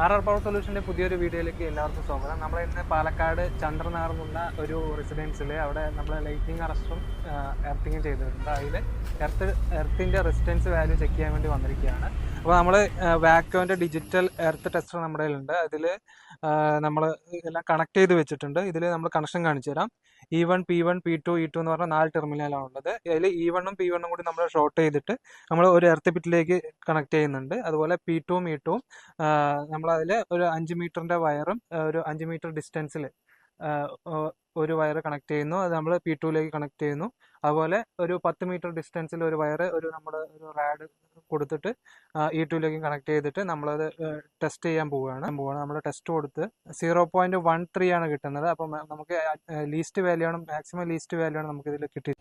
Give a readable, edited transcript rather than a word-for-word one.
RR power സൊല്യൂഷൻ്റെ പുതിയൊരു വീഡിയോയിലേക്ക് എല്ലാവർക്കും സ്വാഗതം. നമ്മൾ ഇന്ന് പാലക്കാട് ചന്ദ്രനഗർ എന്നുള്ള ഒരു റെസിഡൻസിൽ അവിടെ നമ്മൾ ലൈറ്റിംഗ് അറസ്റ്റും എർത്തിങ്ങും ചെയ്തിട്ടുണ്ട്. അതിൽ എർത്തിൻ്റെ റെസിസ്റ്റൻസ് വാല്യൂ ചെക്ക് ചെയ്യാൻ വേണ്ടി വന്നിരിക്കുകയാണ്. അപ്പോൾ നമ്മൾ വാക്യോൻ്റെ ഡിജിറ്റൽ എർത്ത് ടെസ്റ്റർ നമ്മുടെ കയ്യിലുണ്ട്. അതിൽ നമ്മൾ എല്ലാം കണക്ട് ചെയ്ത് വെച്ചിട്ടുണ്ട്. ഇതിൽ നമ്മൾ കണക്ഷൻ കാണിച്ചു തരാം. E1, P1, P2, E2 എന്ന് പറഞ്ഞാൽ 4 ടെർമിനലാണ് ഉള്ളത്. അതിൽ E1ഉം P1ഉം കൂടി നമ്മൾ ഷോർട്ട് ചെയ്തിട്ട് നമ്മൾ ഒരു എർത്ത് പിറ്റിലേക്ക് കണക്ട് ചെയ്യുന്നുണ്ട്. അതുപോലെ P2ഉം E2ഉം നമ്മളതിൽ ഒരു 5 മീറ്ററിൻ്റെ വയറും ഒരു 5 മീറ്റർ ഡിസ്റ്റൻസിൽ ഒരു വയർ കണക്ട് ചെയ്യുന്നു. അത് നമ്മൾ P2ലേക്ക് കണക്ട് ചെയ്യുന്നു. അതുപോലെ ഒരു 10 മീറ്റർ ഡിസ്റ്റൻസിൽ ഒരു വയർ നമ്മുടെ ഒരു റാഡ് കൊടുത്തിട്ട് E2ലേക്ക് കണക്ട് ചെയ്തിട്ട് നമ്മളത് ടെസ്റ്റ് ചെയ്യാൻ പോവുകയാണ്. നമ്മൾ ടെസ്റ്റ് കൊടുത്ത് 0.13 ആണ് കിട്ടുന്നത്. അപ്പം നമുക്ക് ലീസ്റ്റ് വാല്യൂ ആണ്, മാക്സിമം ലീസ്റ്റ് വാല്യൂ ആണ് നമുക്കിതിൽ കിട്ടിയത്.